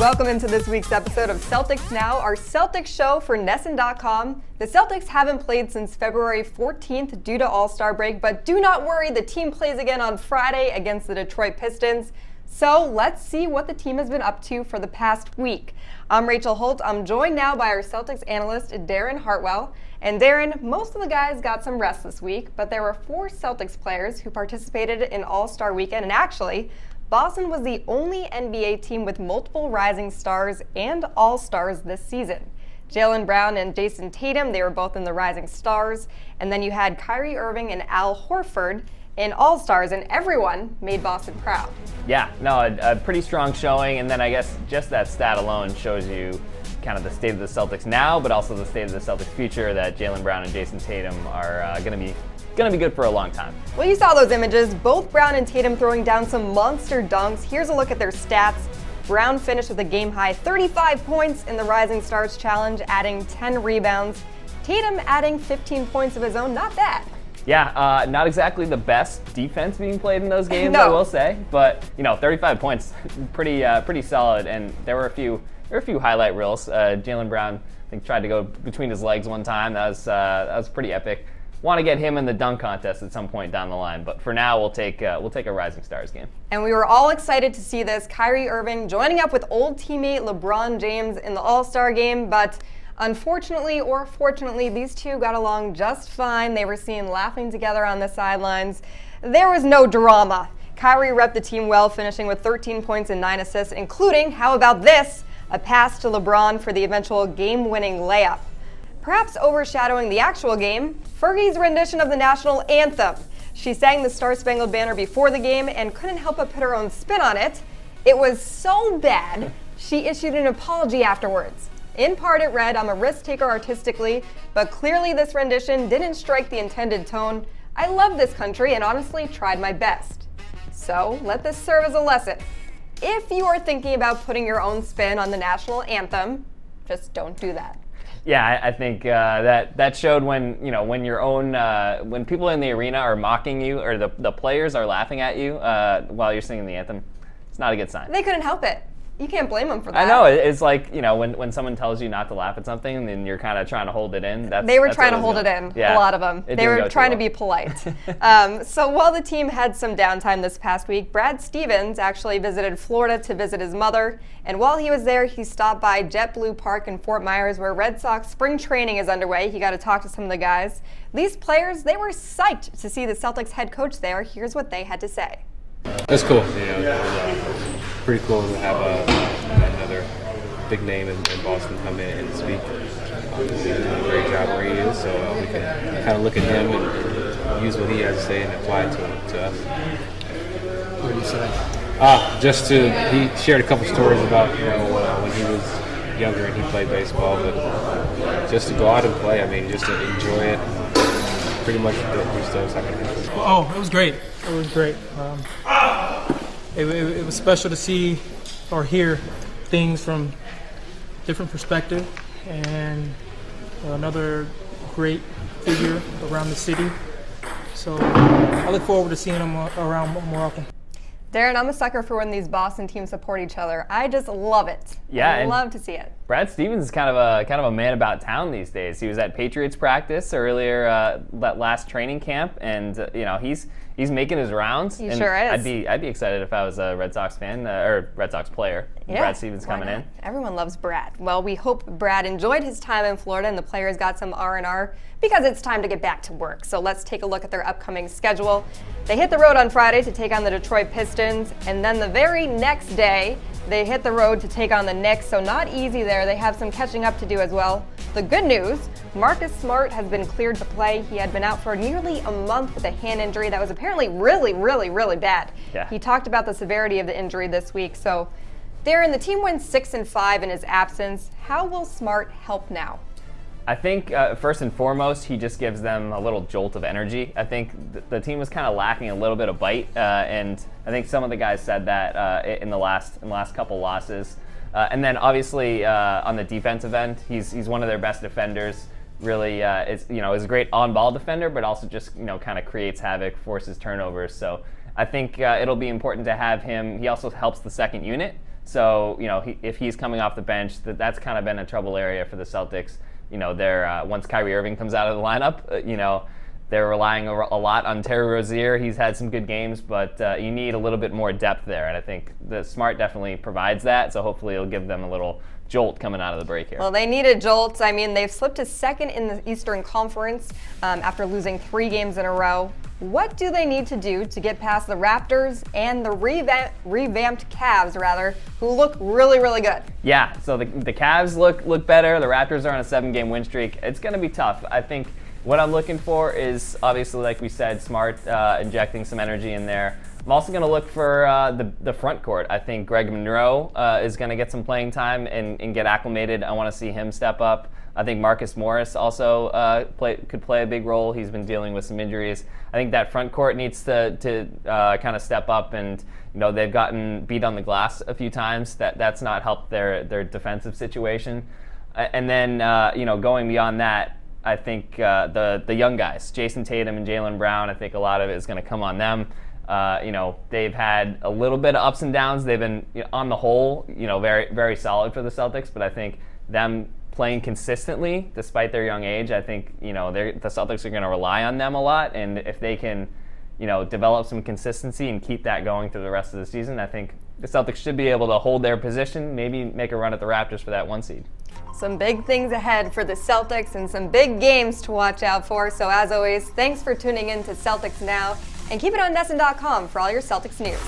Welcome into this week's episode of Celtics Now, our Celtics show for NESN.com. The Celtics haven't played since February 14th due to AllStar break, but do not worry, the team plays again on Friday against the Detroit Pistons. So let's see what the team has been up to for the past week. I'm Rachel Holt. I'm joined now by our Celtics analyst, Darren Hartwell. And Darren, most of the guys got some rest this week, but there were 4 Celtics players who participated in All-Star Weekend, and actually, Boston was the only NBA team with multiple rising stars and All-Stars this season. Jaylen Brown and Jason Tatum, they were both in the rising stars, and then you had Kyrie Irving and Al Horford in All-Stars, and everyone made Boston proud. Yeah, no, a pretty strong showing, and then I guess just that stat alone shows you kind of the state of the Celtics now, but also the state of the Celtics future, that Jaylen Brown and Jason Tatum are going to be good for a long time. Well, you saw those images, both Brown and Tatum throwing down some monster dunks. Here's a look at their stats. Brown finished with a game-high 35 points in the Rising Stars Challenge, adding 10 rebounds. Tatum adding 15 points of his own, not bad. Yeah, not exactly the best defense being played in those games, No. I will say, but 35 points, pretty solid. And there were a few highlight reels. Jaylen Brown, I think, tried to go between his legs one time. That was pretty epic. Want to get him in the dunk contest at some point down the line, but for now we'll take a Rising Stars game. And we were all excited to see this. Kyrie Irving joining up with old teammate LeBron James in the All-Star game, but unfortunately or fortunately, these two got along just fine. They were seen laughing together on the sidelines. There was no drama. Kyrie repped the team well, finishing with 13 points and 9 assists, including, how about this, a pass to LeBron for the eventual game-winning layup. Perhaps overshadowing the actual game, Fergie's rendition of the national anthem. She sang the Star-Spangled Banner before the game and couldn't help but put her own spin on it. It was so bad, she issued an apology afterwards. In part it read, "I'm a risk taker artistically, but clearly this rendition didn't strike the intended tone. I love this country and honestly tried my best." So let this serve as a lesson. If you are thinking about putting your own spin on the national anthem, just don't do that. Yeah, I think that showed when when people in the arena are mocking you, or the players are laughing at you while you're singing the anthem. It's not a good sign. They couldn't help it. You can't blame them for that. I know, it's like, when someone tells you not to laugh at something and then you're kind of trying to hold it in. They were trying to hold it in, yeah, a lot of them. They were trying to be polite. So while the team had some downtime this past week, Brad Stevens actually visited Florida to visit his mother. And while he was there, he stopped by JetBlue Park in Fort Myers, where Red Sox spring training is underway. He got to talk to some of the guys. These players, they were psyched to see the Celtics head coach there. Here's what they had to say. It's cool. It was pretty cool to have another big name in Boston come in and speak. He's doing a great job where he is, so we can kind of look at him and use what he has to say and apply it to us. What did he say? He shared a couple stories about when he was younger and he played baseball, but just to go out and play, just to enjoy it. Pretty much just those type of things. Oh, it was great. It was great. It was special to see or hear things from different perspective, and another great figure around the city. So I look forward to seeing him around more often. Darren, I'm a sucker for when these Boston teams support each other. I just love it. Yeah, I love to see it. Brad Stevens is kind of a man about town these days. He was at Patriots practice earlier that last training camp, and he's making his rounds. He and sure is. I'd be excited if I was a Red Sox fan or Red Sox player. Yeah, Brad Stevens coming in. Everyone loves Brad. Well, we hope Brad enjoyed his time in Florida and the players got some R&R, because it's time to get back to work. So let's take a look at their upcoming schedule. They hit the road on Friday to take on the Detroit Pistons, and then the very next day they hit the road to take on the Knicks, so not easy there. They have some catching up to do as well. The good news, Marcus Smart has been cleared to play. He had been out for nearly a month with a hand injury that was apparently really bad. Yeah. He talked about the severity of the injury this week. So Darren, the team wins 6-5 in his absence. How will Smart help now? I think first and foremost, he just gives them a little jolt of energy. I think the team was kind of lacking a little bit of bite, and I think some of the guys said that in the last couple losses. And then obviously on the defensive end, he's one of their best defenders. Really, is a great on-ball defender, but also just kind of creates havoc, forces turnovers. So I think it'll be important to have him. He also helps the second unit. So, if he's coming off the bench, that's kind of been a trouble area for the Celtics. They're once Kyrie Irving comes out of the lineup, they're relying a lot on Terry Rozier. He's had some good games, but you need a little bit more depth there, and I think the Smart definitely provides that. So hopefully it'll give them a little jolt coming out of the break here. Well, they need a jolt. I mean, they've slipped to second in the Eastern Conference after losing 3 games in a row. What do they need to do to get past the Raptors and the revamped Cavs, rather, who look really, really good? Yeah, so the Cavs look better. The Raptors are on a 7-game win streak. It's going to be tough. I think what I'm looking for is, obviously, like we said, Smart injecting some energy in there. I'm also going to look for the front court. I think Greg Monroe is going to get some playing time and get acclimated. I want to see him step up. I think Marcus Morris also could play a big role. He's been dealing with some injuries. I think that front court needs to kind of step up, and they've gotten beat on the glass a few times. That's not helped their defensive situation. And then going beyond that, I think the young guys, Jason Tatum and Jaylen Brown, I think a lot of it is going to come on them. They've had a little bit of ups and downs. They've been, on the whole, very, very solid for the Celtics. But I think them playing consistently, despite their young age, I think, the Celtics are going to rely on them a lot. And if they can, develop some consistency and keep that going through the rest of the season, I think the Celtics should be able to hold their position, maybe make a run at the Raptors for that 1 seed. Some big things ahead for the Celtics and some big games to watch out for. So as always, thanks for tuning in to Celtics Now, and keep it on NESN.com for all your Celtics news.